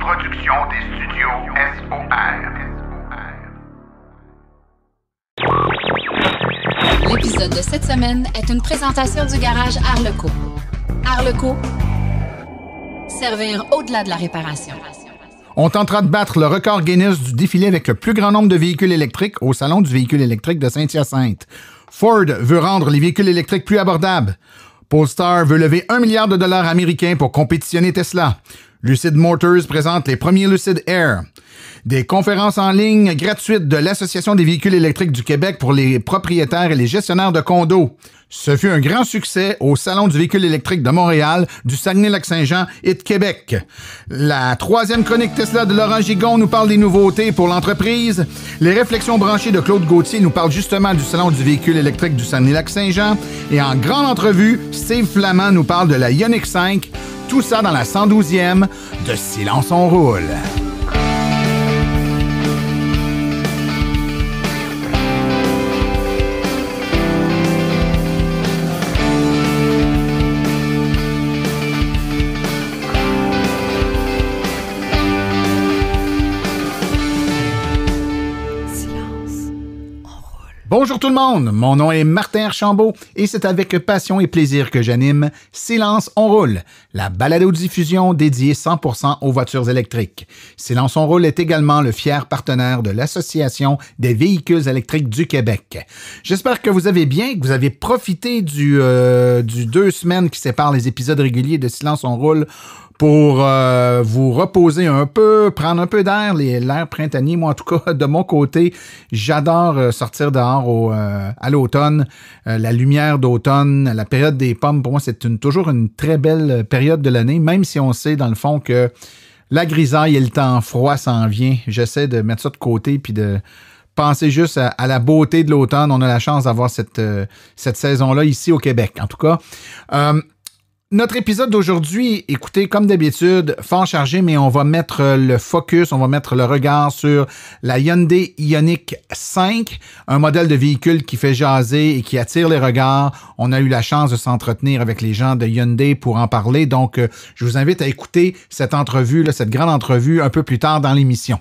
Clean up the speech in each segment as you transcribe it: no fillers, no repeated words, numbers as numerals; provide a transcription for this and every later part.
production des studios SOR. L'épisode de cette semaine est une présentation du garage Arleco. Arleco, servir au-delà de la réparation. On tentera de battre le record Guinness du défilé avec le plus grand nombre de véhicules électriques au Salon du véhicule électrique de Saint-Hyacinthe. Ford veut rendre les véhicules électriques plus abordables. Polestar veut lever $1 milliard américains pour compétitionner Tesla. Lucid Motors présente les premiers Lucid Air. Des conférences en ligne gratuites de l'Association des véhicules électriques du Québec pour les propriétaires et les gestionnaires de condos. Ce fut un grand succès au Salon du véhicule électrique de Montréal, du Saguenay-Lac-Saint-Jean et de Québec. La troisième chronique Tesla de Laurent Gigon nous parle des nouveautés pour l'entreprise. Les réflexions branchées de Claude Gauthier nous parlent justement du Salon du véhicule électrique du Saguenay-Lac-Saint-Jean. Et en grande entrevue, Steve Flamand nous parle de la Ioniq 5. Tout ça dans la 112e de Silence on roule. Bonjour tout le monde, mon nom est Martin Archambault et c'est avec passion et plaisir que j'anime Silence on roule, la balado-diffusion dédiée 100% aux voitures électriques. Silence on roule est également le fier partenaire de l'Association des véhicules électriques du Québec. J'espère que vous avez bien, que vous avez profité du 2 semaines qui séparent les épisodes réguliers de Silence on roule pour vous reposer un peu, prendre un peu d'air, l'air printanier. Moi, en tout cas, de mon côté, j'adore sortir dehors à l'automne. La lumière d'automne, la période des pommes, pour moi, c'est toujours une très belle période de l'année, même si on sait, dans le fond, que la grisaille et le temps froid s'en vient. J'essaie de mettre ça de côté puis de penser juste à la beauté de l'automne. On a la chance d'avoir cette saison-là ici au Québec, en tout cas. Notre épisode d'aujourd'hui, écoutez, comme d'habitude, fort chargé, mais on va mettre le focus, on va mettre le regard sur la Hyundai Ioniq 5, un modèle de véhicule qui fait jaser et qui attire les regards. On a eu la chance de s'entretenir avec les gens de Hyundai pour en parler, donc je vous invite à écouter cette entrevue, cette grande entrevue, un peu plus tard dans l'émission.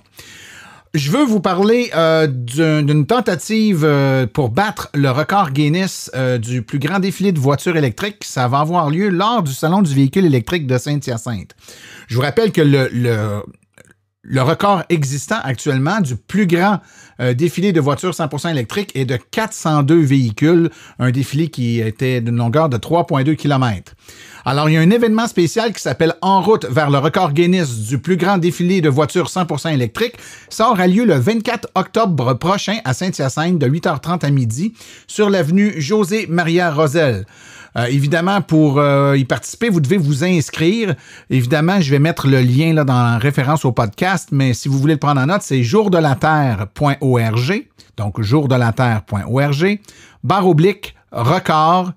Je veux vous parler d'une tentative pour battre le record Guinness du plus grand défilé de voitures électriques. Ça va avoir lieu lors du Salon du véhicule électrique de Saint-Hyacinthe. Je vous rappelle que le record existant actuellement du plus grand défilé de voitures 100% électriques est de 402 véhicules, un défilé qui était d'une longueur de 3,2 km. Alors, il y a un événement spécial qui s'appelle En route vers le record Guinness du plus grand défilé de voitures 100% électriques. Ça aura lieu le 24 octobre prochain à Saint-Hyacinthe de 8h30 à midi sur l'avenue José-Maria Rosel. Évidemment, pour y participer, vous devez vous inscrire. Évidemment, je vais mettre le lien là, dans la référence au podcast, mais si vous voulez le prendre en note, c'est jourdelaterre.org, donc jourdelaterre.org, /record,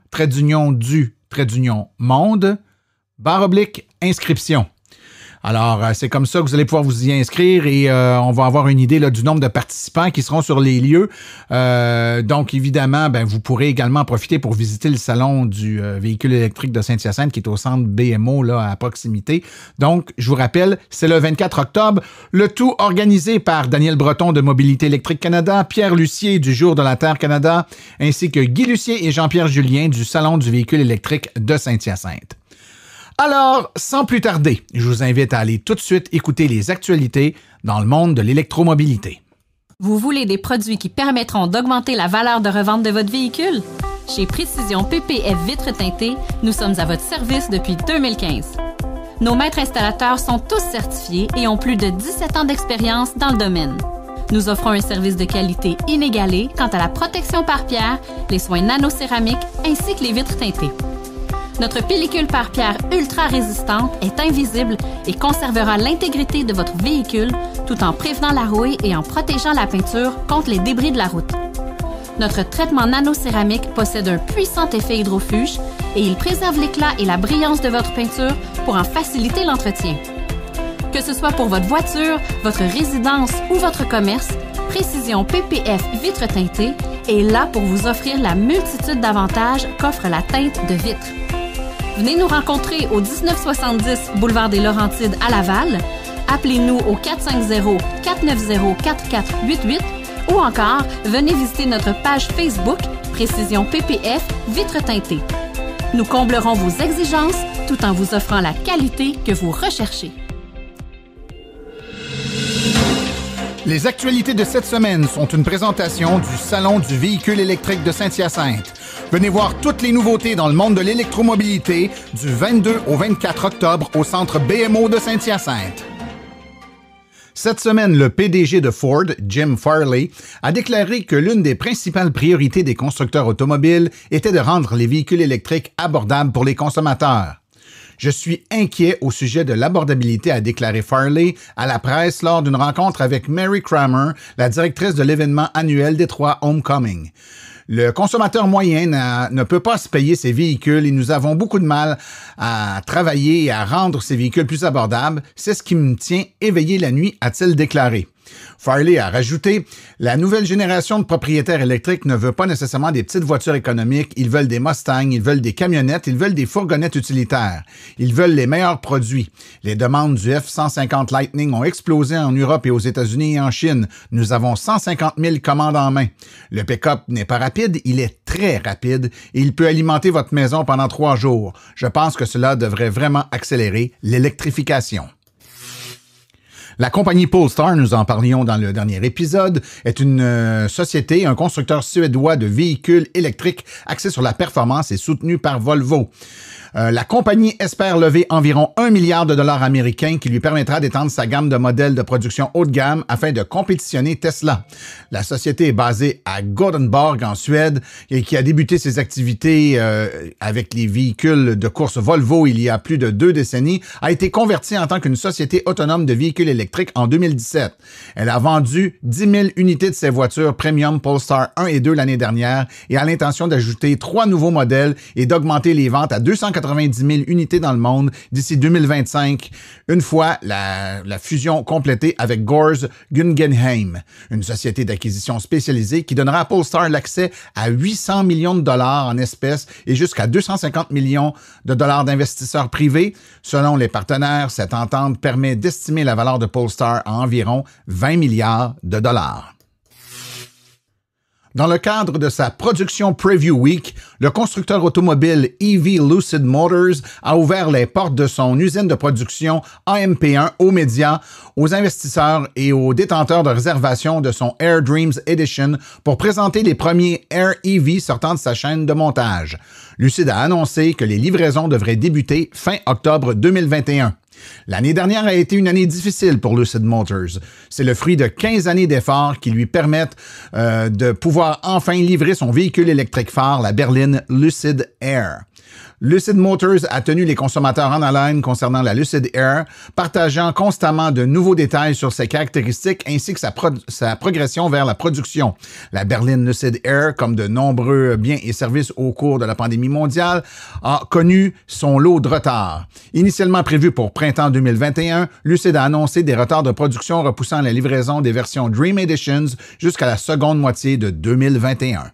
_monde, /inscription. Alors, c'est comme ça que vous allez pouvoir vous y inscrire et on va avoir une idée là, du nombre de participants qui seront sur les lieux. Donc, évidemment, vous pourrez également en profiter pour visiter le salon du véhicule électrique de Saint-Hyacinthe qui est au centre BMO là, à proximité. Donc, je vous rappelle, c'est le 24 octobre. Le tout organisé par Daniel Breton de Mobilité électrique Canada, Pierre Lucier du Jour de la Terre Canada, ainsi que Guy Lucier et Jean-Pierre Julien du Salon du véhicule électrique de Saint-Hyacinthe. Alors, sans plus tarder, je vous invite à aller tout de suite écouter les actualités dans le monde de l'électromobilité. Vous voulez des produits qui permettront d'augmenter la valeur de revente de votre véhicule? Chez Précision PPF Vitres teintées, nous sommes à votre service depuis 2015. Nos maîtres installateurs sont tous certifiés et ont plus de 17 ans d'expérience dans le domaine. Nous offrons un service de qualité inégalé quant à la protection par pierre, les soins nanocéramiques ainsi que les vitres teintées. Notre pellicule par pierre ultra résistante est invisible et conservera l'intégrité de votre véhicule tout en prévenant la rouille et en protégeant la peinture contre les débris de la route. Notre traitement nanocéramique possède un puissant effet hydrofuge et il préserve l'éclat et la brillance de votre peinture pour en faciliter l'entretien. Que ce soit pour votre voiture, votre résidence ou votre commerce, Précision PPF Vitres teintées est là pour vous offrir la multitude d'avantages qu'offre la teinte de vitre. Venez nous rencontrer au 1970 boulevard des Laurentides à Laval, Appelez-nous au 450-490-4488 ou encore venez visiter notre page Facebook Précision PPF Vitres teintées. Nous comblerons vos exigences tout en vous offrant la qualité que vous recherchez. Les actualités de cette semaine sont une présentation du Salon du véhicule électrique de Saint-Hyacinthe. Venez voir toutes les nouveautés dans le monde de l'électromobilité du 22 au 24 octobre au centre BMO de Saint-Hyacinthe. Cette semaine, le PDG de Ford, Jim Farley, a déclaré que l'une des principales priorités des constructeurs automobiles était de rendre les véhicules électriques abordables pour les consommateurs. Je suis inquiet au sujet de l'abordabilité, a déclaré Farley à la presse lors d'une rencontre avec Mary Kramer, la directrice de l'événement annuel Détroit Homecoming. Le consommateur moyen ne peut pas se payer ses véhicules et nous avons beaucoup de mal à travailler et à rendre ces véhicules plus abordables. C'est ce qui me tient éveillé la nuit, a-t-il déclaré. Farley a rajouté « La nouvelle génération de propriétaires électriques ne veut pas nécessairement des petites voitures économiques, ils veulent des Mustangs, ils veulent des camionnettes, ils veulent des fourgonnettes utilitaires. Ils veulent les meilleurs produits. Les demandes du F-150 Lightning ont explosé en Europe et aux États-Unis et en Chine. Nous avons 150 000 commandes en main. Le pick-up n'est pas rapide, il est très rapide et il peut alimenter votre maison pendant 3 jours. Je pense que cela devrait vraiment accélérer l'électrification. » La compagnie Polestar, nous en parlions dans le dernier épisode, est une société, un constructeur suédois de véhicules électriques axé sur la performance et soutenu par Volvo. La compagnie espère lever environ 1 milliard de dollars américains qui lui permettra d'étendre sa gamme de modèles de production haut de gamme afin de compétitionner Tesla. La société est basée à Gothenburg en Suède et qui a débuté ses activités avec les véhicules de course Volvo il y a plus de 2 décennies, a été convertie en tant qu'une société autonome de véhicules électriques en 2017. Elle a vendu 10 000 unités de ses voitures Premium Polestar 1 et 2 l'année dernière et a l'intention d'ajouter 3 nouveaux modèles et d'augmenter les ventes à 290 000 unités dans le monde d'ici 2025, une fois la fusion complétée avec Gores Guggenheim, une société d'acquisition spécialisée qui donnera à Polestar l'accès à 800 millions de dollars en espèces et jusqu'à 250 millions de dollars d'investisseurs privés. Selon les partenaires, cette entente permet d'estimer la valeur de Polestar à environ 20 milliards de dollars. Dans le cadre de sa production Preview Week, le constructeur automobile EV Lucid Motors a ouvert les portes de son usine de production AMP1 aux médias, aux investisseurs et aux détenteurs de réservation de son Air Dreams Edition pour présenter les premiers Air EV sortant de sa chaîne de montage. Lucid a annoncé que les livraisons devraient débuter fin octobre 2021. L'année dernière a été une année difficile pour Lucid Motors. C'est le fruit de 15 années d'efforts qui lui permettent de pouvoir enfin livrer son véhicule électrique phare, la berline Lucid Air. Lucid Motors a tenu les consommateurs en haleine concernant la Lucid Air, partageant constamment de nouveaux détails sur ses caractéristiques ainsi que sa progression vers la production. La berline Lucid Air, comme de nombreux biens et services au cours de la pandémie mondiale, a connu son lot de retard. Initialement prévu pour printemps 2021, Lucid a annoncé des retards de production repoussant la livraison des versions Dream Editions jusqu'à la seconde moitié de 2021.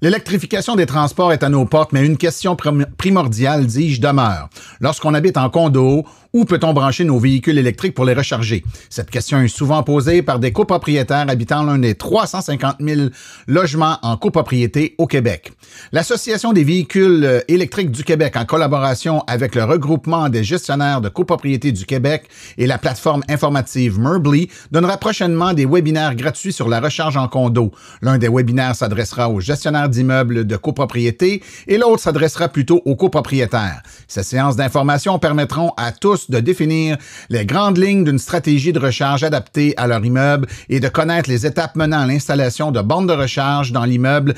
L'électrification des transports est à nos portes, mais une question primordiale, dis-je, demeure. Lorsqu'on habite en condo, où peut-on brancher nos véhicules électriques pour les recharger? Cette question est souvent posée par des copropriétaires habitant l'un des 350 000 logements en copropriété au Québec. L'Association des véhicules électriques du Québec, en collaboration avec le regroupement des gestionnaires de copropriété du Québec et la plateforme informative Merbly, donnera prochainement des webinaires gratuits sur la recharge en condo. L'un des webinaires s'adressera aux gestionnaires d'immeubles de copropriété et l'autre s'adressera plutôt aux copropriétaires. Ces séances d'information permettront à tous de définir les grandes lignes d'une stratégie de recharge adaptée à leur immeuble et de connaître les étapes menant à l'installation de bornes de recharge dans l'immeuble,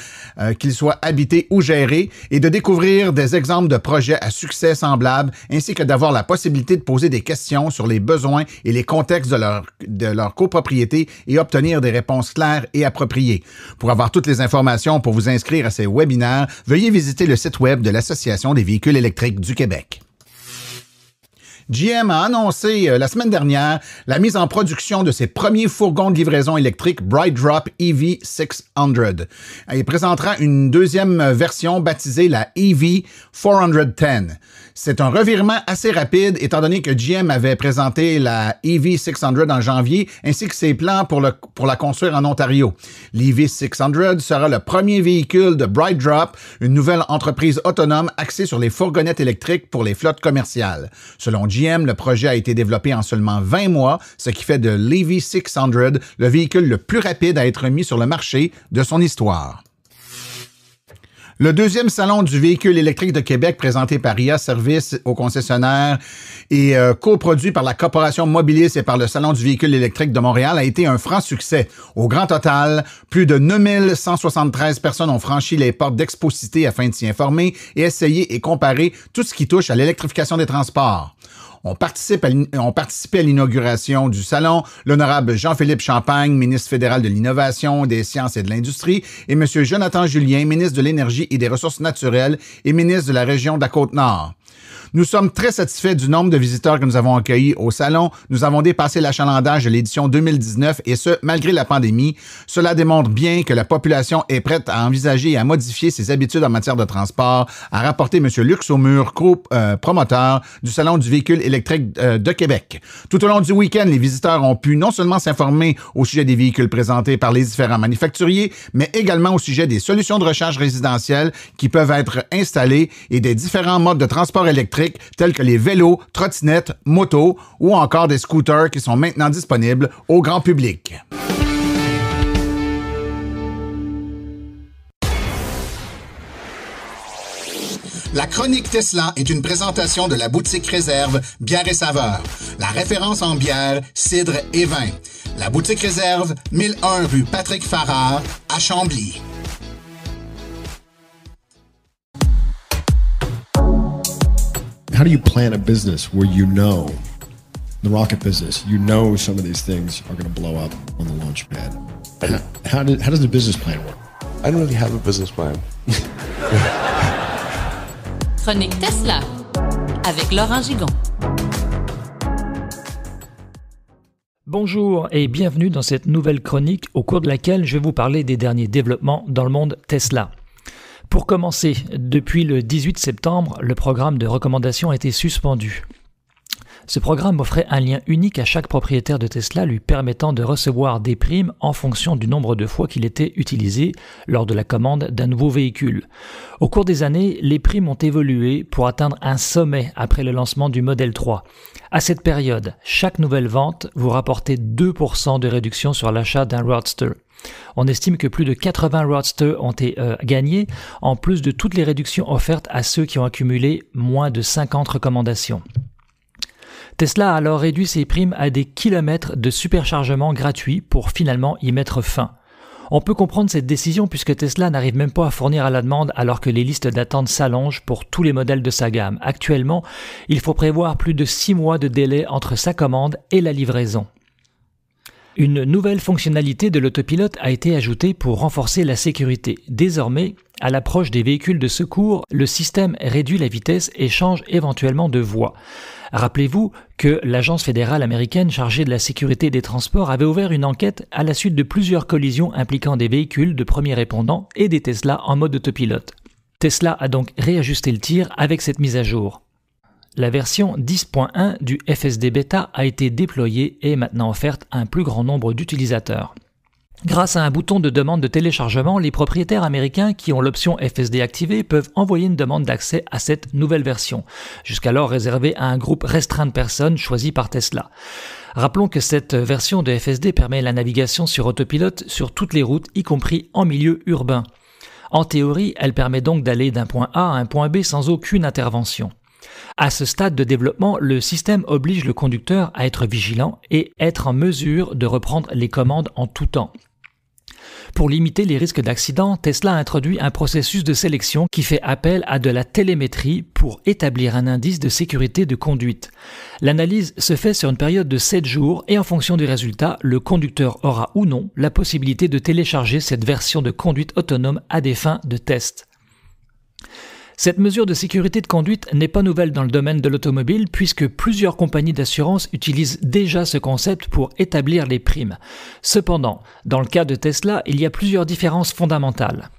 qu'il soit habité ou géré, et de découvrir des exemples de projets à succès semblables, ainsi que d'avoir la possibilité de poser des questions sur les besoins et les contextes de leur copropriété et obtenir des réponses claires et appropriées. Pour avoir toutes les informations pour vous inscrire à ces webinaires, veuillez visiter le site web de l'Association des véhicules électriques du Québec. GM a annoncé la semaine dernière la mise en production de ses premiers fourgons de livraison électrique BrightDrop EV600. Il présentera une deuxième version baptisée la EV410. C'est un revirement assez rapide étant donné que GM avait présenté la EV600 en janvier ainsi que ses plans pour la construire en Ontario. L'EV600 sera le premier véhicule de BrightDrop, une nouvelle entreprise autonome axée sur les fourgonnettes électriques pour les flottes commerciales. Selon GM, le projet a été développé en seulement 20 mois, ce qui fait de l'EV600 le véhicule le plus rapide à être mis sur le marché de son histoire. Le deuxième salon du véhicule électrique de Québec présenté par IA Services aux concessionnaires et coproduit par la Corporation Mobilis et par le Salon du véhicule électrique de Montréal a été un franc succès. Au grand total, plus de 9173 personnes ont franchi les portes d'Exposité afin de s'y informer et essayer et comparer tout ce qui touche à l'électrification des transports. ont participé à l'inauguration du salon l'honorable Jean-Philippe Champagne, ministre fédéral de l'Innovation, des Sciences et de l'Industrie, et M. Jonathan Julien, ministre de l'Énergie et des Ressources naturelles et ministre de la région de la Côte-Nord. Nous sommes très satisfaits du nombre de visiteurs que nous avons accueillis au salon. Nous avons dépassé l'achalandage de l'édition 2019 et ce, malgré la pandémie. Cela démontre bien que la population est prête à envisager et à modifier ses habitudes en matière de transport, a rapporté M. Luc Saumur, promoteur du Salon du véhicule électrique de Québec. Tout au long du week-end, les visiteurs ont pu non seulement s'informer au sujet des véhicules présentés par les différents manufacturiers, mais également au sujet des solutions de recharge résidentielles qui peuvent être installées et des différents modes de transport électrique tels que les vélos, trottinettes, motos ou encore des scooters qui sont maintenant disponibles au grand public. La chronique Tesla est une présentation de la boutique Réserve Bière et Saveurs, la référence en bière, cidre et vin. La boutique Réserve, 1001 rue Patrick Farrar, à Chambly. How do you plan a business where you know, the rocket business, you know some of these things are going to blow up on the launch pad? How does the business plan work? I don't really have a business plan. Chronique Tesla avec Laurent Gigon. Bonjour et bienvenue dans cette nouvelle chronique au cours de laquelle je vais vous parler des derniers développements dans le monde Tesla. Pour commencer, depuis le 18 septembre, le programme de recommandation a été suspendu. Ce programme offrait un lien unique à chaque propriétaire de Tesla lui permettant de recevoir des primes en fonction du nombre de fois qu'il était utilisé lors de la commande d'un nouveau véhicule. Au cours des années, les primes ont évolué pour atteindre un sommet après le lancement du Model 3. À cette période, chaque nouvelle vente vous rapportait 2% de réduction sur l'achat d'un Roadster. On estime que plus de 80 Roadsters ont été gagnés, en plus de toutes les réductions offertes à ceux qui ont accumulé moins de 50 recommandations. Tesla a alors réduit ses primes à des kilomètres de superchargement gratuits pour finalement y mettre fin. On peut comprendre cette décision puisque Tesla n'arrive même pas à fournir à la demande alors que les listes d'attente s'allongent pour tous les modèles de sa gamme. Actuellement, il faut prévoir plus de 6 mois de délai entre sa commande et la livraison. Une nouvelle fonctionnalité de l'autopilote a été ajoutée pour renforcer la sécurité. Désormais, à l'approche des véhicules de secours, le système réduit la vitesse et change éventuellement de voie. Rappelez-vous que l'Agence fédérale américaine chargée de la sécurité des transports avait ouvert une enquête à la suite de plusieurs collisions impliquant des véhicules de premiers répondants et des Tesla en mode autopilote. Tesla a donc réajusté le tir avec cette mise à jour. La version 10.1 du FSD Beta a été déployée et est maintenant offerte à un plus grand nombre d'utilisateurs. Grâce à un bouton de demande de téléchargement, les propriétaires américains qui ont l'option FSD activée peuvent envoyer une demande d'accès à cette nouvelle version, jusqu'alors réservée à un groupe restreint de personnes choisi par Tesla. Rappelons que cette version de FSD permet la navigation sur autopilote sur toutes les routes, y compris en milieu urbain. En théorie, elle permet donc d'aller d'un point A à un point B sans aucune intervention. À ce stade de développement, le système oblige le conducteur à être vigilant et être en mesure de reprendre les commandes en tout temps. Pour limiter les risques d'accident, Tesla a introduit un processus de sélection qui fait appel à de la télémétrie pour établir un indice de sécurité de conduite. L'analyse se fait sur une période de 7 jours et en fonction du résultat, le conducteur aura ou non la possibilité de télécharger cette version de conduite autonome à des fins de test. Cette mesure de sécurité de conduite n'est pas nouvelle dans le domaine de l'automobile puisque plusieurs compagnies d'assurance utilisent déjà ce concept pour établir les primes. Cependant, dans le cas de Tesla, il y a plusieurs différences fondamentales.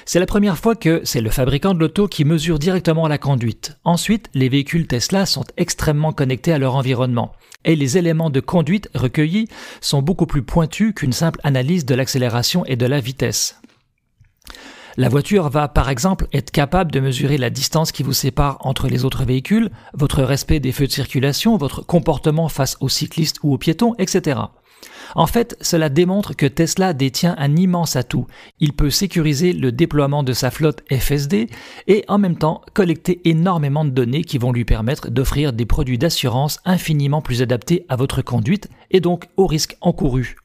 C'est la première fois que c'est le fabricant de l'auto qui mesure directement la conduite. Ensuite, les véhicules Tesla sont extrêmement connectés à leur environnement. Et les éléments de conduite recueillis sont beaucoup plus pointus qu'une simple analyse de l'accélération et de la vitesse. La voiture va par exemple être capable de mesurer la distance qui vous sépare entre les autres véhicules, votre respect des feux de circulation, votre comportement face aux cyclistes ou aux piétons, etc. En fait, cela démontre que Tesla détient un immense atout. Il peut sécuriser le déploiement de sa flotte FSD et en même temps collecter énormément de données qui vont lui permettre d'offrir des produits d'assurance infiniment plus adaptés à votre conduite et donc aux risques encourus.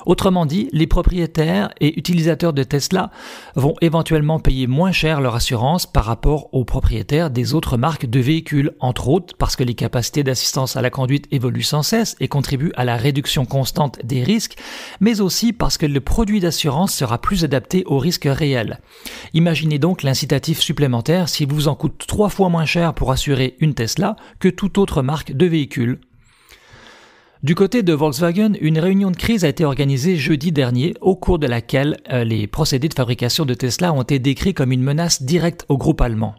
Autrement dit, les propriétaires et utilisateurs de Tesla vont éventuellement payer moins cher leur assurance par rapport aux propriétaires des autres marques de véhicules, entre autres parce que les capacités d'assistance à la conduite évoluent sans cesse et contribuent à la réduction constante des risques, mais aussi parce que le produit d'assurance sera plus adapté aux risques réels. Imaginez donc l'incitatif supplémentaire s'il vous en coûte 3 fois moins cher pour assurer une Tesla que toute autre marque de véhicule. Du côté de Volkswagen, une réunion de crise a été organisée jeudi dernier, au cours de laquelle les procédés de fabrication de Tesla ont été décrits comme une menace directe au groupe allemand.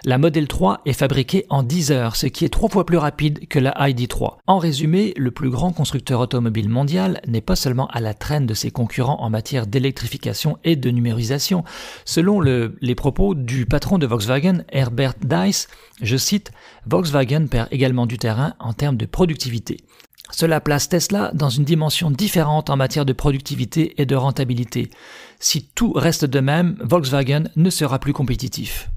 La Model 3 est fabriquée en 10 heures, ce qui est 3 fois plus rapide que la ID.3. En résumé, le plus grand constructeur automobile mondial n'est pas seulement à la traîne de ses concurrents en matière d'électrification et de numérisation. Selon les propos du patron de Volkswagen, Herbert Diess, je cite, « Volkswagen perd également du terrain en termes de productivité ». Cela place Tesla dans une dimension différente en matière de productivité et de rentabilité. Si tout reste de même, Volkswagen ne sera plus compétitif.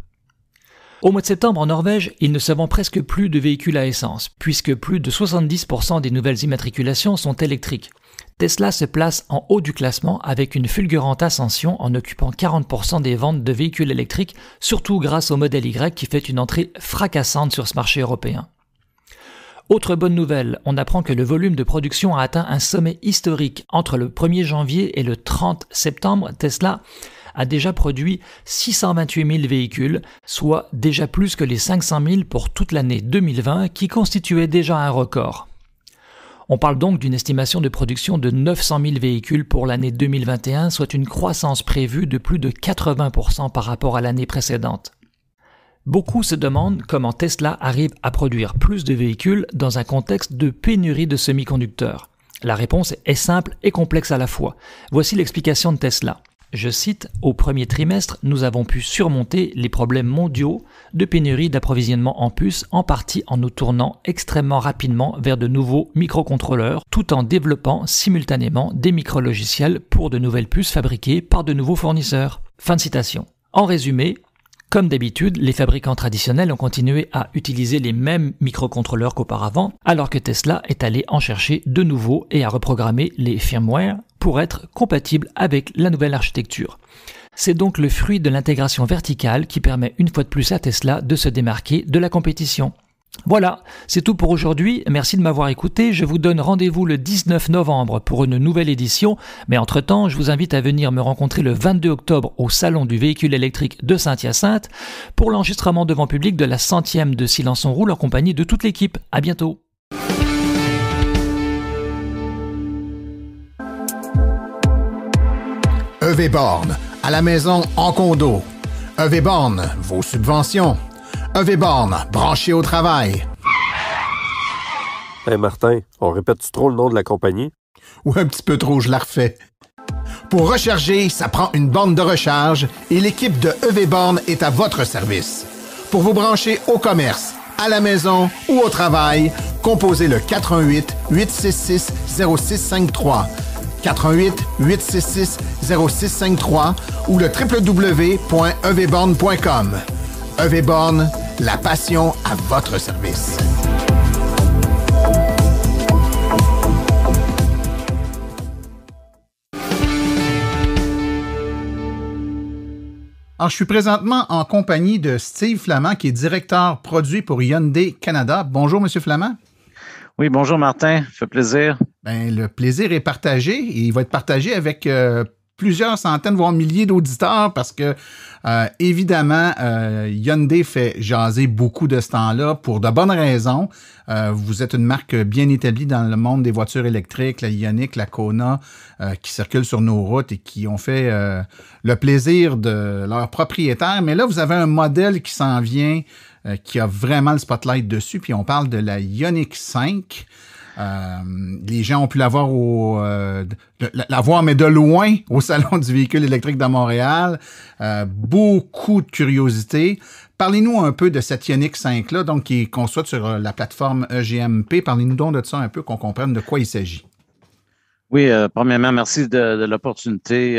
Au mois de septembre en Norvège, il ne se vend presque plus de véhicules à essence, puisque plus de 70% des nouvelles immatriculations sont électriques. Tesla se place en haut du classement avec une fulgurante ascension en occupant 40% des ventes de véhicules électriques, surtout grâce au Model Y qui fait une entrée fracassante sur ce marché européen. Autre bonne nouvelle, on apprend que le volume de production a atteint un sommet historique. Entre le 1er janvier et le 30 septembre, Tesla a déjà produit 628 000 véhicules, soit déjà plus que les 500 000 pour toute l'année 2020 qui constituait déjà un record. On parle donc d'une estimation de production de 900 000 véhicules pour l'année 2021, soit une croissance prévue de plus de 80% par rapport à l'année précédente. Beaucoup se demandent comment Tesla arrive à produire plus de véhicules dans un contexte de pénurie de semi-conducteurs. La réponse est simple et complexe à la fois. Voici l'explication de Tesla. Je cite, « Au premier trimestre, nous avons pu surmonter les problèmes mondiaux de pénurie d'approvisionnement en puces, en partie en nous tournant extrêmement rapidement vers de nouveaux microcontrôleurs, tout en développant simultanément des micrologiciels pour de nouvelles puces fabriquées par de nouveaux fournisseurs. » Fin de citation. En résumé, comme d'habitude, les fabricants traditionnels ont continué à utiliser les mêmes microcontrôleurs qu'auparavant, alors que Tesla est allé en chercher de nouveaux et a reprogrammé les firmware pour être compatibles avec la nouvelle architecture. C'est donc le fruit de l'intégration verticale qui permet une fois de plus à Tesla de se démarquer de la compétition. Voilà, c'est tout pour aujourd'hui. Merci de m'avoir écouté. Je vous donne rendez-vous le 19 novembre pour une nouvelle édition. Mais entre-temps, je vous invite à venir me rencontrer le 22 octobre au Salon du véhicule électrique de Saint-Hyacinthe pour l'enregistrement devant public de la 100e de Silence on roule en compagnie de toute l'équipe. À bientôt. EV Born, à la maison, en condo. EV Born, vos subventions. EV Born, branché au travail. Hey Martin, on répète-tu trop le nom de la compagnie? Ou un petit peu trop, je la refais. Pour recharger, ça prend une borne de recharge et l'équipe de EV Born est à votre service. Pour vous brancher au commerce, à la maison ou au travail, composez le 418-866-0653. 418-866-0653 ou le www.evborn.com. EV Born, la passion à votre service. Alors, je suis présentement en compagnie de Steve Flamand, qui est directeur produit pour Hyundai Canada. Bonjour, Monsieur Flamand. Oui, bonjour Martin, ça fait plaisir. Ben, le plaisir est partagé et il va être partagé avec plusieurs centaines, voire milliers d'auditeurs parce que, évidemment, Hyundai fait jaser beaucoup de ce temps-là pour de bonnes raisons. Vous êtes une marque bien établie dans le monde des voitures électriques, la Ioniq, la Kona, qui circulent sur nos routes et qui ont fait le plaisir de leurs propriétaires. Mais là, vous avez un modèle qui s'en vient, qui a vraiment le spotlight dessus, puis on parle de la Ioniq 5. Les gens ont pu la voir mais de loin au Salon du véhicule électrique de Montréal. Beaucoup de curiosité. Parlez-nous un peu de cette Ioniq 5-là, donc qui est construite sur la plateforme EGMP. Parlez-nous donc de ça un peu, qu'on comprenne de quoi il s'agit. Oui, premièrement, merci de l'opportunité.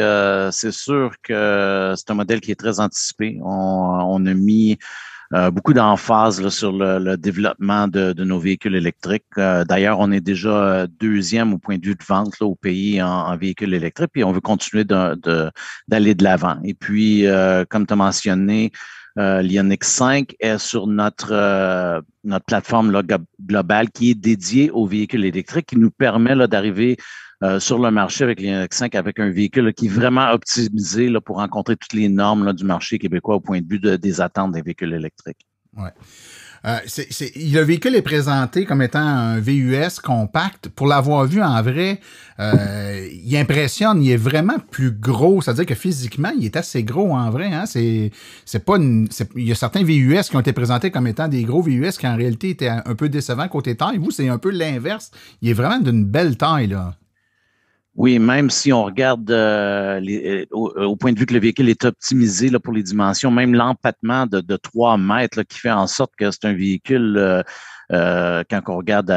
C'est sûr que c'est un modèle qui est très anticipé. On a mis beaucoup d'emphase là, sur le développement de nos véhicules électriques. D'ailleurs, on est déjà deuxième au point de vue de vente là, au pays en véhicules électriques, puis on veut continuer d'aller de l'avant. Et puis, comme tu as mentionné, l'Ioniq 5 est sur notre plateforme là, globale qui est dédiée aux véhicules électriques, qui nous permet là, d'arriver sur le marché avec l'Ioniq 5 avec un véhicule là, qui est vraiment optimisé là, pour rencontrer toutes les normes là, du marché québécois au point de vue des attentes des véhicules électriques. Ouais. Le véhicule est présenté comme étant un VUS compact. Pour l'avoir vu en vrai, il impressionne. Il est vraiment plus gros. C'est-à-dire que physiquement, il est assez gros en vrai. Hein? Il y a certains VUS qui ont été présentés comme étant des gros VUS qui en réalité étaient un peu décevants côté taille. Vous, c'est un peu l'inverse. Il est vraiment d'une belle taille, là. Oui, même si on regarde au point de vue que le véhicule est optimisé là, pour les dimensions, même l'empattement de 3 mètres là, qui fait en sorte que c'est un véhicule, quand on regarde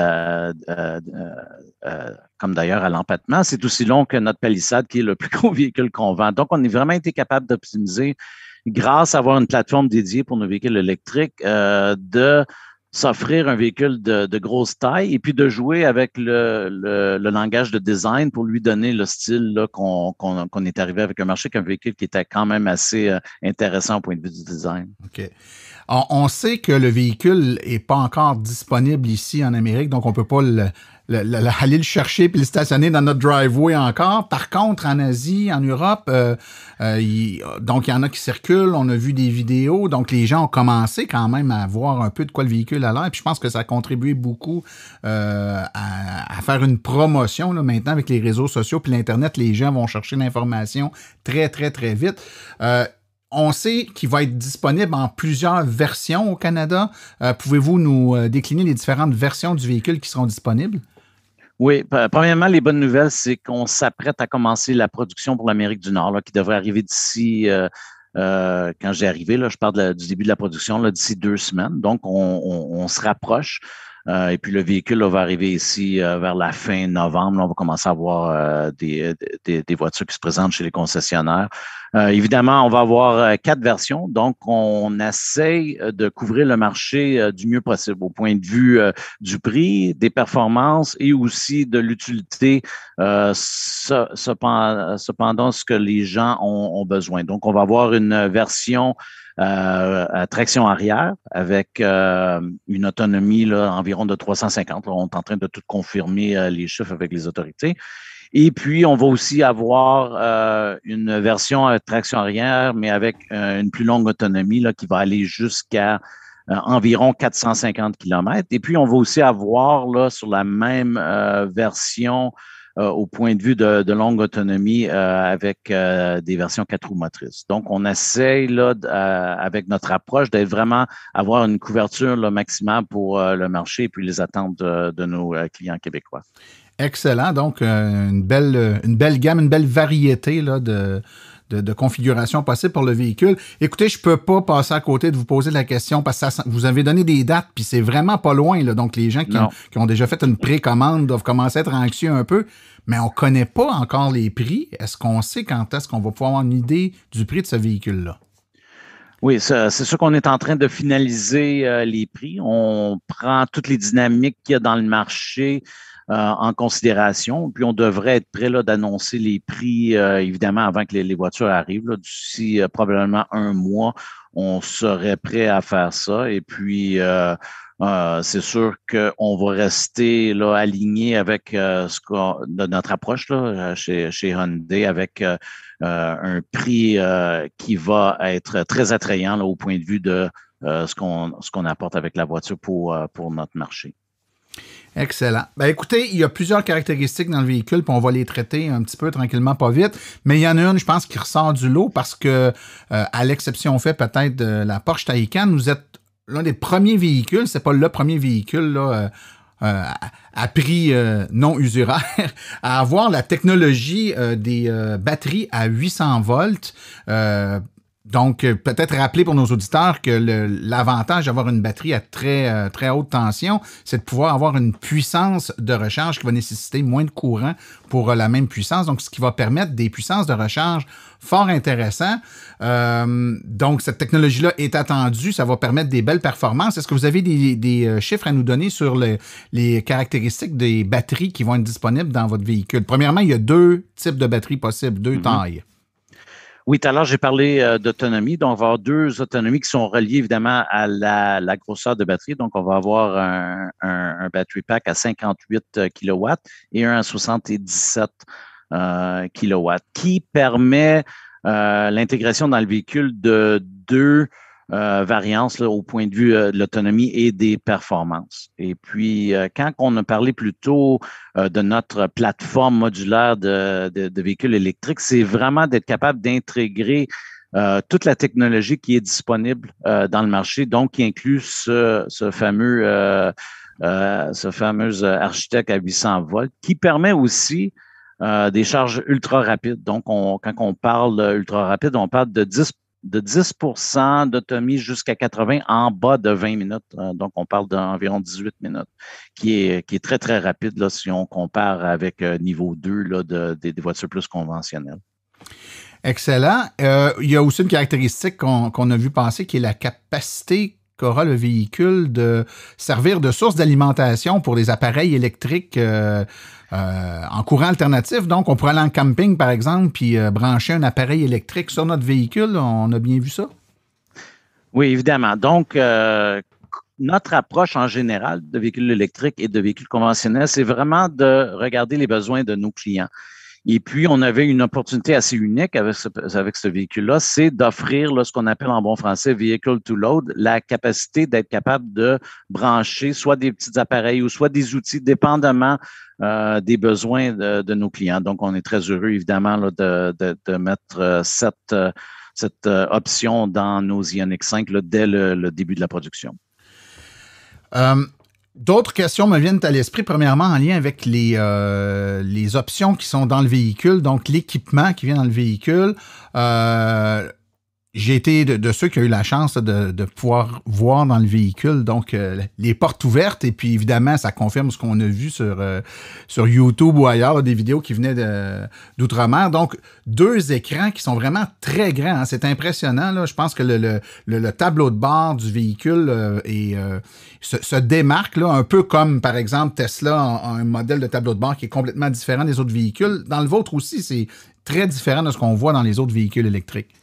comme d'ailleurs à l'empattement, c'est aussi long que notre palissade qui est le plus gros véhicule qu'on vend. Donc, on a vraiment été capable d'optimiser grâce à avoir une plateforme dédiée pour nos véhicules électriques de s'offrir un véhicule de grosse taille et puis de jouer avec le langage de design pour lui donner le style là, qu'on est arrivé avec un marché, qu'un véhicule qui était quand même assez intéressant au point de vue du design. OK. On sait que le véhicule n'est pas encore disponible ici en Amérique, donc on ne peut pas aller le chercher puis le stationner dans notre driveway encore. Par contre, en Asie, en Europe, donc il y en a qui circulent, on a vu des vidéos, donc les gens ont commencé quand même à voir un peu de quoi le véhicule a l'air, puis je pense que ça a contribué beaucoup à faire une promotion. Là, maintenant, avec les réseaux sociaux puis l'Internet, les gens vont chercher l'information très, très, très vite. On sait qu'il va être disponible en plusieurs versions au Canada. Pouvez-vous nous décliner les différentes versions du véhicule qui seront disponibles? Oui, premièrement, les bonnes nouvelles, c'est qu'on s'apprête à commencer la production pour l'Amérique du Nord, là, qui devrait arriver d'ici, quand j'ai arrivé, là, je parle du début de la production, là, d'ici 2 semaines. Donc, on se rapproche. Et puis, le véhicule là, va arriver ici vers la fin novembre. Là, on va commencer à avoir des voitures qui se présentent chez les concessionnaires. Évidemment, on va avoir 4 versions. Donc, on essaye de couvrir le marché du mieux possible au point de vue du prix, des performances et aussi de l'utilité, cependant, ce que les gens ont besoin. Donc, on va avoir une version à traction arrière avec une autonomie là, environ de 350. Là, on est en train de tout confirmer les chiffres avec les autorités. Et puis, on va aussi avoir une version à traction arrière, mais avec une plus longue autonomie là, qui va aller jusqu'à environ 450 km. Et puis, on va aussi avoir là, sur la même version au point de vue de longue autonomie avec des versions 4 roues motrices. Donc, on essaye là, avec notre approche d'être vraiment avoir une couverture là, maximale pour le marché et puis les attentes de nos clients québécois. Excellent. Donc, une belle gamme, une belle variété là, de configurations possibles pour le véhicule. Écoutez, je ne peux pas passer à côté de vous poser la question parce que vous avez donné des dates, puis c'est vraiment pas loin. Là, donc, les gens qui ont déjà fait une précommande doivent commencer à être anxieux un peu, mais on ne connaît pas encore les prix. Est-ce qu'on sait quand est-ce qu'on va pouvoir avoir une idée du prix de ce véhicule-là? Oui, c'est sûr qu'on est en train de finaliser les prix. On prend toutes les dynamiques qu'il y a dans le marché en considération. Puis, on devrait être prêt là, d'annoncer les prix, évidemment, avant que les voitures arrivent. Là, d'ici probablement 1 mois, on serait prêt à faire ça. Et puis, c'est sûr qu'on va rester là, aligné avec notre approche là, chez Hyundai avec un prix qui va être très attrayant là, au point de vue de ce qu'on apporte avec la voiture pour notre marché. Excellent. Ben écoutez, il y a plusieurs caractéristiques dans le véhicule, puis on va les traiter un petit peu tranquillement, pas vite. Mais il y en a une, je pense, qui ressort du lot parce que, à l'exception fait peut-être de la Porsche Taycan, vous êtes l'un des premiers véhicules, c'est pas le premier véhicule là, à prix non usuraire, à avoir la technologie des batteries à 800 volts. Donc, peut-être rappeler pour nos auditeurs que l'avantage d'avoir une batterie à très, très haute tension, c'est de pouvoir avoir une puissance de recharge qui va nécessiter moins de courant pour la même puissance. Donc, ce qui va permettre des puissances de recharge fort intéressantes. Donc, cette technologie-là est attendue. Ça va permettre des belles performances. Est-ce que vous avez des chiffres à nous donner sur les caractéristiques des batteries qui vont être disponibles dans votre véhicule? Premièrement, il y a 2 types de batteries possibles, 2 tailles. Oui, tout à l'heure, j'ai parlé d'autonomie. Donc, on va avoir 2 autonomies qui sont reliées évidemment à la grosseur de batterie. Donc, on va avoir un battery pack à 58 kW et un à 77 kW qui permet l'intégration dans le véhicule de 2 variances là, au point de vue de l'autonomie et des performances. Et puis, quand on a parlé plus tôt de notre plateforme modulaire de véhicules électriques, c'est vraiment d'être capable d'intégrer toute la technologie qui est disponible dans le marché, donc qui inclut ce fameux architecte à 800 volts, qui permet aussi des charges ultra rapides. Donc, quand on parle ultra rapide, on parle de 10 d'autonomie jusqu'à 80 en bas de 20 minutes. Donc, on parle d'environ 18 minutes, qui est très, très rapide là, si on compare avec niveau 2 là, des voitures plus conventionnelles. Excellent. Il y a aussi une caractéristique qu'on a vu passer qui est la capacité qu'aura le véhicule de servir de source d'alimentation pour des appareils électriques en courant alternatif. Donc, on pourrait aller en camping, par exemple, puis brancher un appareil électrique sur notre véhicule. On a bien vu ça? Oui, évidemment. Donc, notre approche en général de véhicules électriques et de véhicules conventionnels, c'est vraiment de regarder les besoins de nos clients. Et puis, on avait une opportunité assez unique avec ce véhicule-là, c'est d'offrir là, ce qu'on appelle en bon français « vehicle to load », la capacité d'être capable de brancher soit des petits appareils ou soit des outils, dépendamment des besoins de nos clients. Donc, on est très heureux, évidemment, là, de mettre cette option dans nos Ioniq 5 là, dès le début de la production. D'autres questions me viennent à l'esprit. Premièrement, en lien avec les options qui sont dans le véhicule, donc l'équipement qui vient dans le véhicule. J'ai été de ceux qui ont eu la chance de pouvoir voir dans le véhicule, donc les portes ouvertes, et puis évidemment, ça confirme ce qu'on a vu sur YouTube ou ailleurs, des vidéos qui venaient d'outre-mer. Donc, 2 écrans qui sont vraiment très grands, hein. C'est impressionnant, là. Je pense que le tableau de bord du véhicule se démarque, là, un peu comme, par exemple, Tesla a un modèle de tableau de bord qui est complètement différent des autres véhicules. Dans le vôtre aussi, c'est très différent de ce qu'on voit dans les autres véhicules électriques.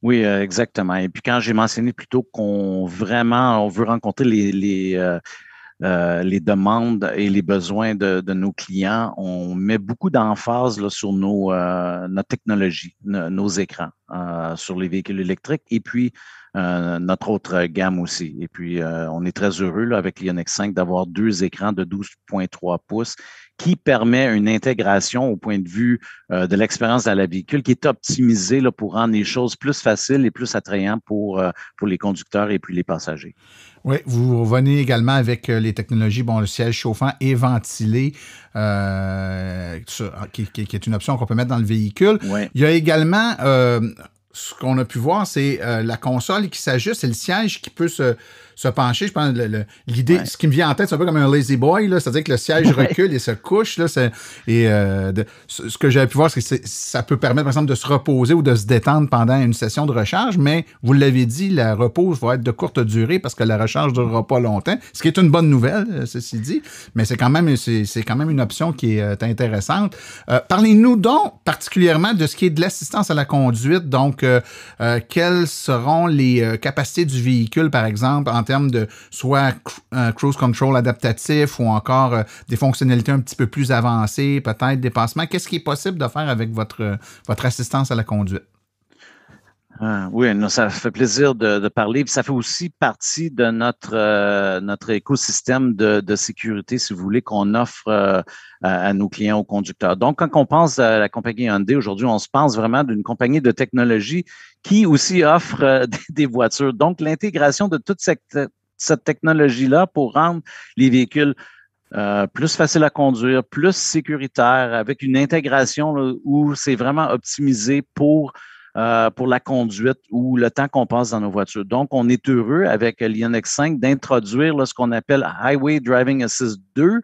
Oui, exactement. Et puis quand j'ai mentionné plutôt qu'on veut rencontrer les demandes et les besoins de nos clients, on met beaucoup d'emphase là, sur notre technologie, nos écrans sur les véhicules électriques et puis notre autre gamme aussi. Et puis, on est très heureux là, avec l'Ioniq 5 d'avoir 2 écrans de 12,3 pouces qui permet une intégration au point de vue de l'expérience dans la véhicule qui est optimisée là, pour rendre les choses plus faciles et plus attrayantes pour les conducteurs et puis les passagers. Oui, vous revenez également avec les technologies, le siège chauffant et ventilé, qui est une option qu'on peut mettre dans le véhicule. Oui. Il y a également, ce qu'on a pu voir, c'est la console qui s'ajuste et le siège qui peut se pencher. Je pense l'idée, ce qui me vient en tête, c'est un peu comme un lazy boy, là, c'est-à-dire que le siège recule et se couche. Là, ce que j'avais pu voir, c'est que ça peut permettre, par exemple, de se reposer ou de se détendre pendant une session de recharge, mais vous l'avez dit, la repose va être de courte durée parce que la recharge ne durera pas longtemps, ce qui est une bonne nouvelle, ceci dit, mais c'est quand même une option qui est intéressante. Parlez-nous donc particulièrement de ce qui est de l'assistance à la conduite, donc Donc, quelles seront les capacités du véhicule, par exemple, en termes de soit cruise control adaptatif ou encore des fonctionnalités un petit peu plus avancées, peut-être dépassement? Qu'est-ce qui est possible de faire avec votre assistance à la conduite? Oui, non, ça fait plaisir de parler. Puis ça fait aussi partie de notre écosystème de sécurité, si vous voulez, qu'on offre à nos clients, aux conducteurs. Donc, quand on pense à la compagnie Hyundai, aujourd'hui, on se pense vraiment d'une compagnie de technologie qui aussi offre des voitures. Donc, l'intégration de toute cette technologie-là pour rendre les véhicules plus faciles à conduire, plus sécuritaires, avec une intégration là, où c'est vraiment optimisé pour la conduite ou le temps qu'on passe dans nos voitures. Donc, on est heureux avec l'Ionix 5 d'introduire là, ce qu'on appelle Highway Driving Assist 2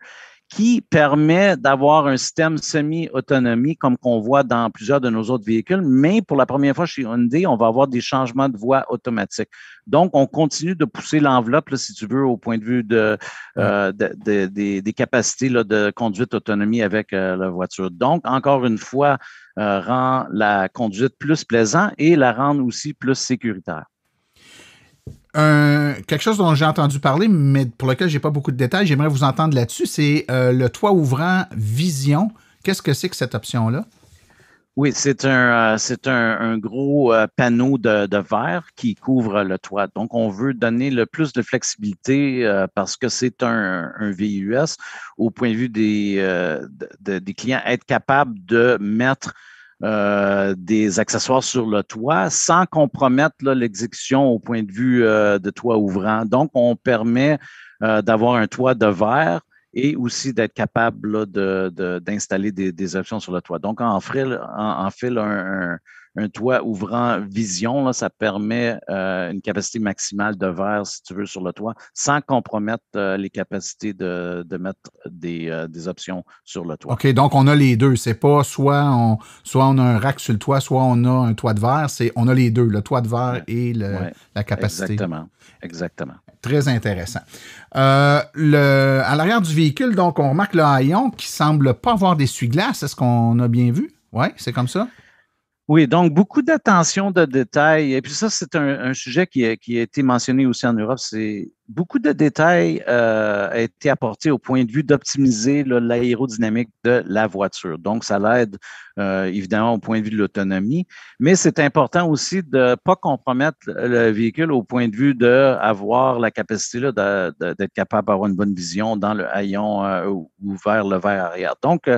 qui permet d'avoir un système semi-autonomie comme qu'on voit dans plusieurs de nos autres véhicules, mais pour la première fois chez Hyundai, on va avoir des changements de voie automatiques. Donc, on continue de pousser l'enveloppe, là, si tu veux, au point de vue des capacités là, de conduite autonomie avec la voiture. Donc, encore une fois, rend la conduite plus plaisante et la rend aussi plus sécuritaire. Quelque chose dont j'ai entendu parler, mais pour lequel je n'ai pas beaucoup de détails, j'aimerais vous entendre là-dessus, c'est le toit ouvrant Vision. Qu'est-ce que c'est que cette option-là? Oui, c'est un gros panneau de verre qui couvre le toit. Donc, on veut donner le plus de flexibilité parce que c'est un VUS au point de vue des clients, être capable de mettre des accessoires sur le toit sans compromettre là, l'exécution au point de vue de toit ouvrant. Donc, on permet d'avoir un toit de verre et aussi d'être capable là, d'installer des options sur le toit. Donc, en fil, un toit ouvrant Vision, là, ça permet une capacité maximale de verre, si tu veux, sur le toit, sans compromettre les capacités de mettre des options sur le toit. OK, donc on a les deux. C'est pas soit on a un rack sur le toit, soit on a un toit de verre. On a les deux, le toit de verre et la capacité. Exactement. Très intéressant. À l'arrière du véhicule, donc, on remarque le haillon qui semble pas avoir d'essuie-glace. Est-ce qu'on a bien vu? Oui, c'est comme ça? Oui, donc beaucoup d'attention de détails. Et puis ça, c'est un sujet qui a été mentionné aussi en Europe. C'est beaucoup de détails a été apporté au point de vue d'optimiser l'aérodynamique de la voiture. Donc, ça l'aide évidemment au point de vue de l'autonomie, mais c'est important aussi de ne pas compromettre le véhicule au point de vue d'avoir la capacité là, d'être capable d'avoir une bonne vision dans le haillon ou vers le verre arrière. Donc,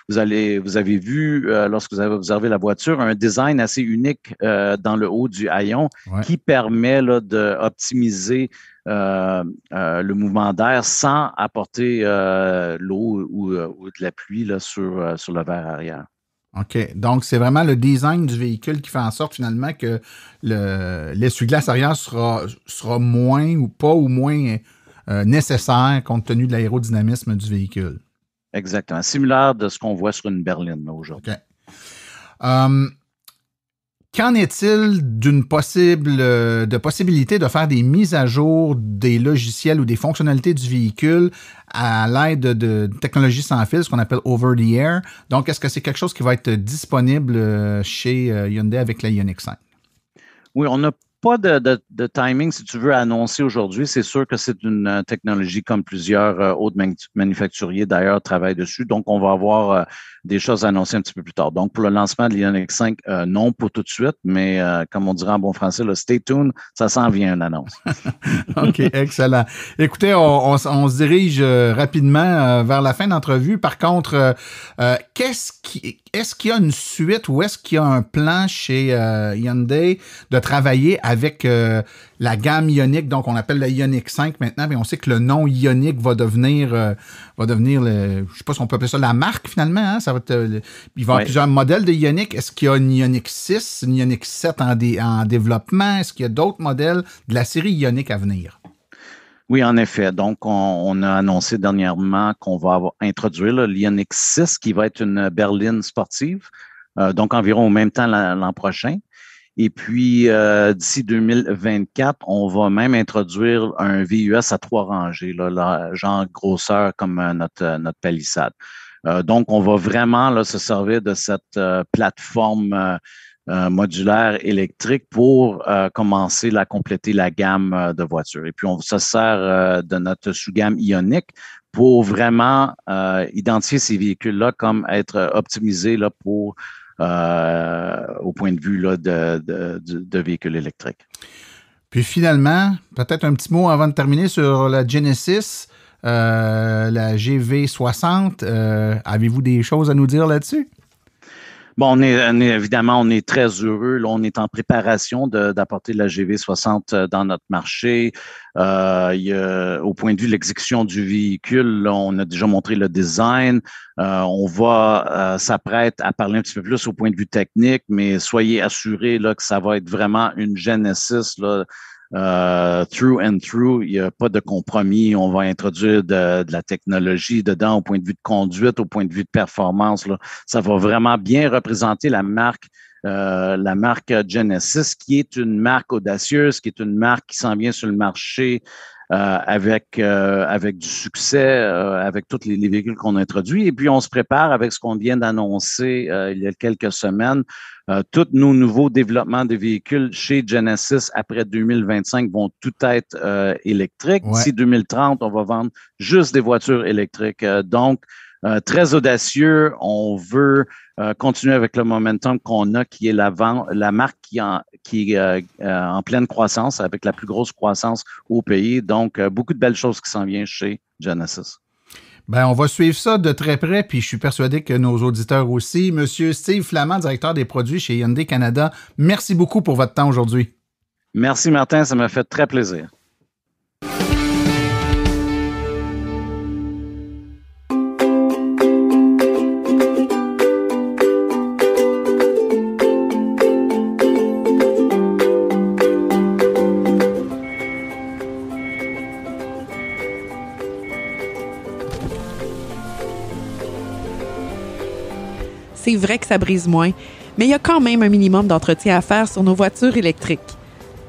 vous avez vu, lorsque vous avez observé la voiture, un design assez unique dans le haut du haillon qui permet là, d'optimiser le mouvement d'air sans apporter l'eau ou de la pluie là, sur le verre arrière. OK. Donc, c'est vraiment le design du véhicule qui fait en sorte finalement que l'essuie-glace arrière sera moins nécessaire compte tenu de l'aérodynamisme du véhicule. Exactement. Similaire de ce qu'on voit sur une berline aujourd'hui. OK. Qu'en est-il d'une possibilité de faire des mises à jour des logiciels ou des fonctionnalités du véhicule à l'aide de technologies sans fil, ce qu'on appelle over-the-air? Donc, est-ce que c'est quelque chose qui va être disponible chez Hyundai avec la Ioniq 5? Oui, on n'a pas de timing, si tu veux, à annoncer aujourd'hui. C'est sûr que c'est une technologie comme plusieurs autres manufacturiers, d'ailleurs, travaillent dessus. Donc, on va avoir des choses à annoncer un petit peu plus tard. Donc, pour le lancement de l'Ioniq 5, non, pas tout de suite, mais comme on dirait en bon français, là, stay tuned, ça s'en vient, une annonce. OK, excellent. Écoutez, on se dirige rapidement vers la fin d'entrevue. Par contre, est-ce qu'il y a une suite ou est-ce qu'il y a un plan chez Hyundai de travailler avec la gamme Ioniq, donc on appelle la Ioniq 5 maintenant, mais on sait que le nom Ioniq va devenir je ne sais pas si on peut appeler ça la marque finalement, hein? Ça va être, il va y avoir plusieurs modèles de Ioniq. Est-ce qu'il y a une Ioniq 6, une Ioniq 7 en développement? Est-ce qu'il y a d'autres modèles de la série Ioniq à venir? Oui, en effet. Donc, on a annoncé dernièrement qu'on va introduire l'Ioniq 6 qui va être une berline sportive, donc environ au même temps l'an prochain. Et puis, d'ici 2024, on va même introduire un VUS à 3 rangées, genre grosseur comme notre palissade. Donc, on va vraiment là, se servir de cette plateforme modulaire électrique pour commencer à compléter la gamme de voitures. Et puis, on se sert de notre sous-gamme Ioniq pour vraiment identifier ces véhicules-là comme être optimisés là, pour au point de vue là, de véhicules électriques. Puis finalement, peut-être un petit mot avant de terminer sur la Genesis, la GV60. Avez-vous des choses à nous dire là-dessus? Bon, évidemment, on est très heureux. Là, on est en préparation d'apporter la GV60 dans notre marché. Au point de vue de l'exécution du véhicule, là, on a déjà montré le design. On va s'apprête à parler un petit peu plus au point de vue technique, mais soyez assurés là, que ça va être vraiment une Genesis là, through and through. Il n'y a pas de compromis. On va introduire de la technologie dedans au point de vue de conduite, au point de vue de performance. Là. Ça va vraiment bien représenter la marque Genesis, qui est une marque audacieuse, qui est une marque qui s'en vient sur le marché avec du succès, avec tous les véhicules qu'on a introduits. Et puis, on se prépare avec ce qu'on vient d'annoncer il y a quelques semaines. Tous nos nouveaux développements de véhicules chez Genesis après 2025 vont tout être électriques. Ouais. D'ici 2030, on va vendre juste des voitures électriques. Donc, très audacieux. On veut continuer avec le momentum qu'on a, qui est la marque qui est en pleine croissance, avec la plus grosse croissance au pays. Donc, beaucoup de belles choses qui s'en viennent chez Genesis. Ben, on va suivre ça de très près, puis je suis persuadé que nos auditeurs aussi. Monsieur Steve Flamand, directeur des produits chez Hyundai Canada, merci beaucoup pour votre temps aujourd'hui. Merci, Martin. Ça m'a fait très plaisir. C'est vrai que ça brise moins, mais il y a quand même un minimum d'entretien à faire sur nos voitures électriques.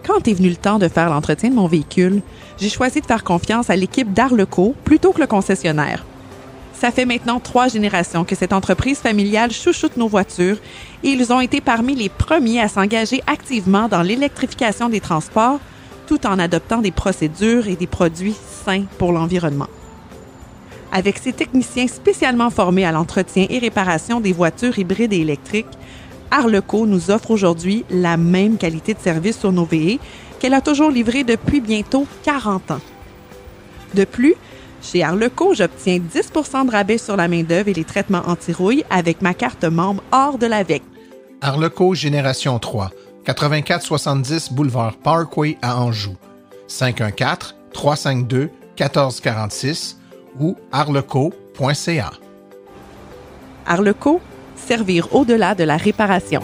Quand est venu le temps de faire l'entretien de mon véhicule, j'ai choisi de faire confiance à l'équipe d'Arleco plutôt que le concessionnaire. Ça fait maintenant 3 générations que cette entreprise familiale chouchoute nos voitures et ils ont été parmi les premiers à s'engager activement dans l'électrification des transports tout en adoptant des procédures et des produits sains pour l'environnement. Avec ses techniciens spécialement formés à l'entretien et réparation des voitures hybrides et électriques, Arleco nous offre aujourd'hui la même qualité de service sur nos VE qu'elle a toujours livré depuis bientôt 40 ans. De plus, chez Arleco, j'obtiens 10 % de rabais sur la main-d'œuvre et les traitements anti-rouille avec ma carte membre hors de l'AVEC. Arleco Génération 3, 8470 Boulevard Parkway à Anjou, 514-352-1446 ou arleco.ca. Arleco, servir au-delà de la réparation.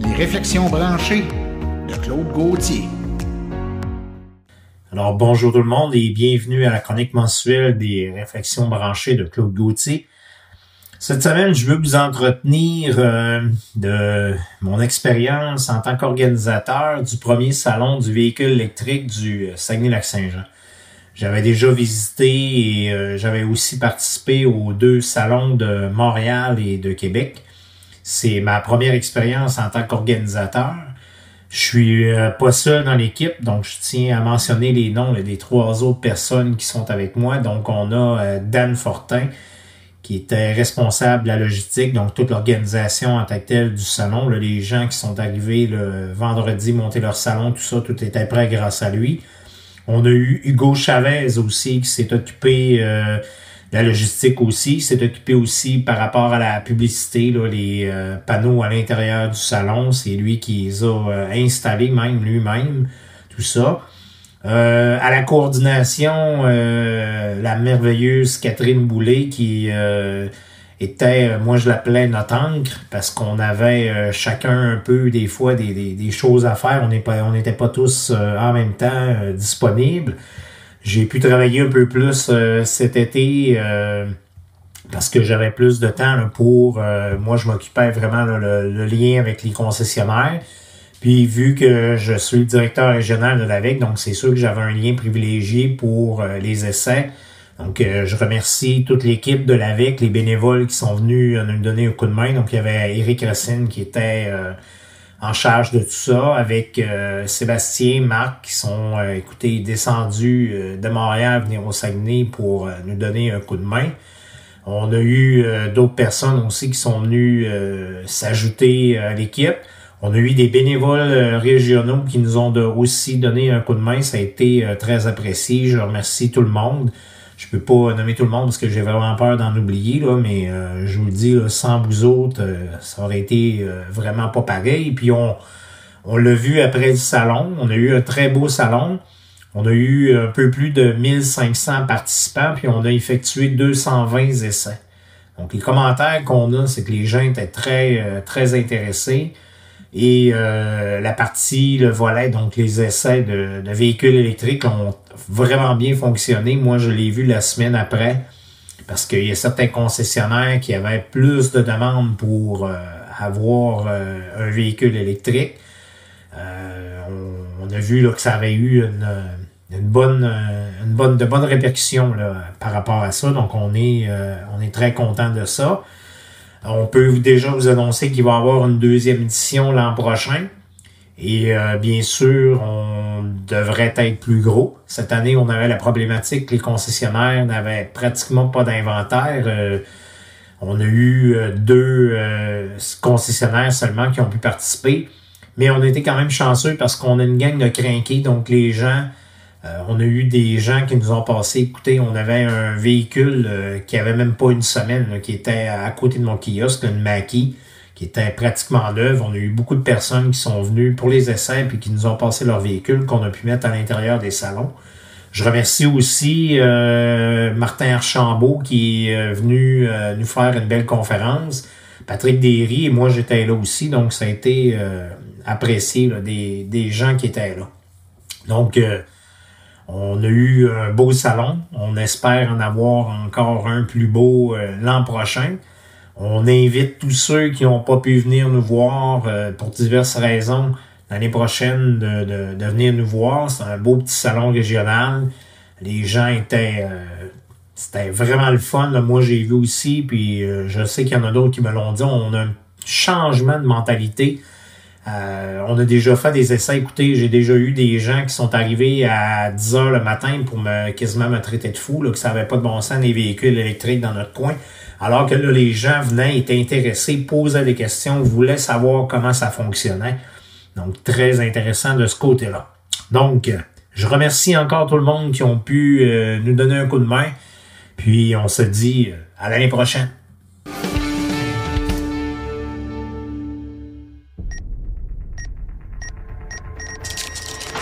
Les réflexions branchées de Claude Gauthier. Alors, bonjour tout le monde et bienvenue à la chronique mensuelle des réflexions branchées de Claude Gauthier. Cette semaine, je veux vous entretenir de mon expérience en tant qu'organisateur du premier salon du véhicule électrique du Saguenay-Lac-Saint-Jean. J'avais déjà visité et j'avais aussi participé aux 2 salons de Montréal et de Québec. C'est ma première expérience en tant qu'organisateur. Je suis pas seul dans l'équipe, donc je tiens à mentionner les noms des 3 autres personnes qui sont avec moi. Donc, on a Dan Fortin, qui était responsable de la logistique, donc toute l'organisation en tant que telle du salon. Là, les gens qui sont arrivés le vendredi, monter leur salon, tout ça, tout était prêt grâce à lui. On a eu Hugo Chavez aussi, qui s'est occupé de la logistique aussi, qui s'est occupé aussi par rapport à la publicité, là, les panneaux à l'intérieur du salon. C'est lui qui les a installés même lui-même, tout ça. À la coordination, la merveilleuse Catherine Boulay qui était, moi je l'appelais notre encre, parce qu'on avait chacun un peu des fois des choses à faire. On n'était pas tous en même temps disponibles. J'ai pu travailler un peu plus cet été parce que j'avais plus de temps là, pour moi je m'occupais vraiment le lien avec les concessionnaires. Puis vu que je suis le directeur régional de l'AVEC, donc c'est sûr que j'avais un lien privilégié pour les essais. Donc je remercie toute l'équipe de l'AVEC, les bénévoles qui sont venus nous donner un coup de main. Donc il y avait Éric Racine qui était en charge de tout ça, avec Sébastien, Marc qui sont descendus de Montréal venir au Saguenay pour nous donner un coup de main. On a eu d'autres personnes aussi qui sont venues s'ajouter à l'équipe. On a eu des bénévoles régionaux qui nous ont aussi donné un coup de main. Ça a été très apprécié. Je remercie tout le monde. Je peux pas nommer tout le monde parce que j'ai vraiment peur d'en oublier, là, mais je vous le dis, là, sans vous autres, ça aurait été vraiment pas pareil. Puis on l'a vu après le salon. On a eu un très beau salon. On a eu un peu plus de 1500 participants, puis on a effectué 220 essais. Donc, les commentaires qu'on a, c'est que les gens étaient très intéressés. Et la partie, le volet, donc les essais de véhicules électriques ont vraiment bien fonctionné. Moi, je l'ai vu la semaine après, parce qu'il y a certains concessionnaires qui avaient plus de demandes pour avoir un véhicule électrique. On a vu là, que ça avait eu de bonnes répercussions là, par rapport à ça. Donc, on est très content de ça. On peut déjà vous annoncer qu'il va y avoir une deuxième édition l'an prochain. Et bien sûr, on devrait être plus gros. Cette année, on avait la problématique que les concessionnaires n'avaient pratiquement pas d'inventaire. On a eu 2 concessionnaires seulement qui ont pu participer. Mais on a été quand même chanceux parce qu'on a une gang de crinqués. Donc les gens, on a eu des gens qui nous ont passé. Écoutez, on avait un véhicule qui avait même pas une semaine, là, qui était à côté de mon kiosque, une Mackie, qui était pratiquement neuve. On a eu beaucoup de personnes qui sont venues pour les essais puis qui nous ont passé leur véhicule qu'on a pu mettre à l'intérieur des salons. Je remercie aussi Martin Archambault qui est venu nous faire une belle conférence. Patrick Derry et moi j'étais là aussi, donc ça a été apprécié là, des gens qui étaient là. Donc on a eu un beau salon. On espère en avoir encore un plus beau l'an prochain. On invite tous ceux qui n'ont pas pu venir nous voir pour diverses raisons l'année prochaine de venir nous voir. C'est un beau petit salon régional. Les gens étaient... c'était vraiment le fun. Là. Moi, j'ai vu aussi, puis je sais qu'il y en a d'autres qui me l'ont dit. On a un changement de mentalité. On a déjà fait des essais. Écoutez, j'ai déjà eu des gens qui sont arrivés à 10 heures le matin pour quasiment me traiter de fou, là, que ça n'avait pas de bon sens des véhicules électriques dans notre coin. Alors que là, les gens venaient, étaient intéressés, posaient des questions, voulaient savoir comment ça fonctionnait. Donc, très intéressant de ce côté-là. Donc, je remercie encore tout le monde qui ont pu nous donner un coup de main. Puis, on se dit à l'année prochaine.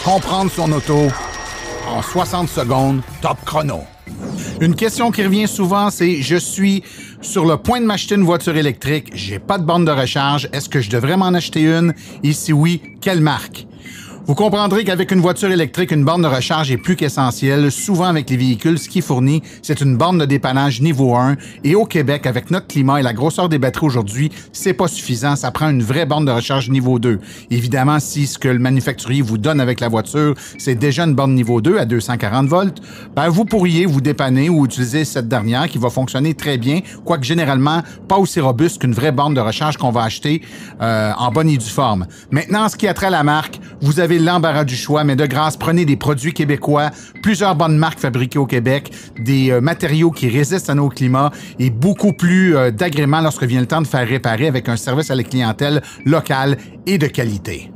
Comprendre son auto en 60 secondes, top chrono. Une question qui revient souvent, c'est « Je suis sur le point de m'acheter une voiture électrique, j'ai pas de borne de recharge, est-ce que je devrais m'en acheter une? Et si oui, quelle marque? » Vous comprendrez qu'avec une voiture électrique, une borne de recharge est plus qu'essentielle. Souvent, avec les véhicules, ce qui est fourni, c'est une borne de dépannage niveau 1. Et au Québec, avec notre climat et la grosseur des batteries aujourd'hui, c'est pas suffisant. Ça prend une vraie borne de recharge niveau 2. Évidemment, si ce que le manufacturier vous donne avec la voiture, c'est déjà une borne niveau 2 à 240 volts, ben vous pourriez vous dépanner ou utiliser cette dernière qui va fonctionner très bien, quoique généralement pas aussi robuste qu'une vraie borne de recharge qu'on va acheter en bonne et due forme. Maintenant, en ce qui a trait à la marque, vous avez l'embarras du choix, mais de grâce, prenez des produits québécois, plusieurs bonnes marques fabriquées au Québec, des matériaux qui résistent à nos climats et beaucoup plus d'agréments lorsque vient le temps de faire réparer avec un service à la clientèle local et de qualité.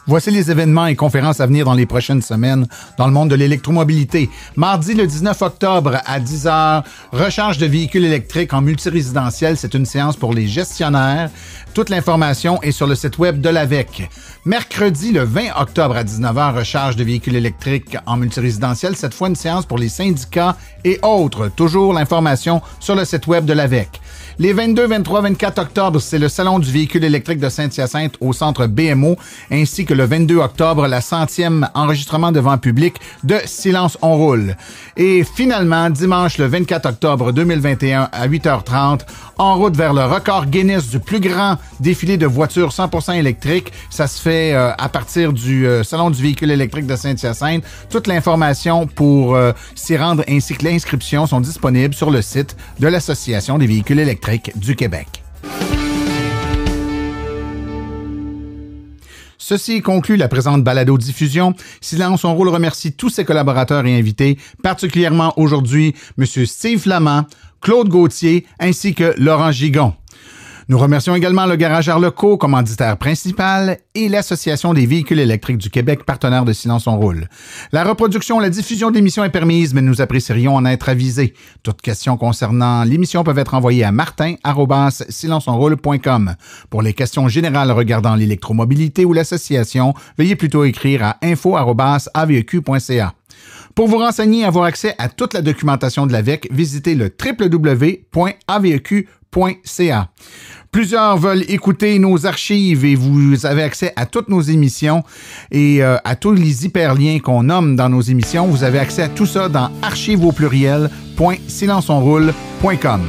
Voici les événements et conférences à venir dans les prochaines semaines dans le monde de l'électromobilité. Mardi, le 19 octobre à 10h, recharge de véhicules électriques en multirésidentiel. C'est une séance pour les gestionnaires. Toute l'information est sur le site web de l'AVEC. Mercredi, le 20 octobre à 19h, recharge de véhicules électriques en multirésidentiel. Cette fois, une séance pour les syndicats et autres. Toujours l'information sur le site web de l'AVEC. Les 22, 23, 24 octobre, c'est le Salon du véhicule électrique de Saint-Hyacinthe au centre BMO, ainsi que le 22 octobre, la 100e enregistrement devant public de Silence on roule. Et finalement, dimanche le 24 octobre 2021 à 8h30, en route vers le record Guinness du plus grand défilé de voitures 100% électriques. Ça se fait à partir du Salon du véhicule électrique de Saint-Hyacinthe. Toute l'information pour s'y rendre ainsi que l'inscription sont disponibles sur le site de l'Association des véhicules électriques du Québec. Ceci conclut la présente balado-diffusion. Silence on roule remercie tous ses collaborateurs et invités, particulièrement aujourd'hui M. Steve Flamand, Claude Gauthier ainsi que Laurent Gigon. Nous remercions également le Garage Arleco, commanditaire principal, et l'Association des véhicules électriques du Québec, partenaire de Silence on roule. La reproduction, la diffusion de l'émission est permise, mais nous apprécierions en être avisés. Toutes questions concernant l'émission peuvent être envoyées à martin@silenceonroule.com. Pour les questions générales regardant l'électromobilité ou l'association, veuillez plutôt écrire à info@aveq.ca. Pour vous renseigner et avoir accès à toute la documentation de l'AVEQ, visitez le www.aveq.ca. Plusieurs veulent écouter nos archives et vous avez accès à toutes nos émissions et à tous les hyperliens qu'on nomme dans nos émissions. Vous avez accès à tout ça dans archives.silenceonroule.com.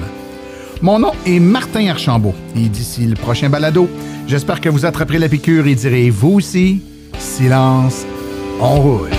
Mon nom est Martin Archambault et d'ici le prochain balado, j'espère que vous attraperez la piqûre et direz vous aussi, silence, on roule.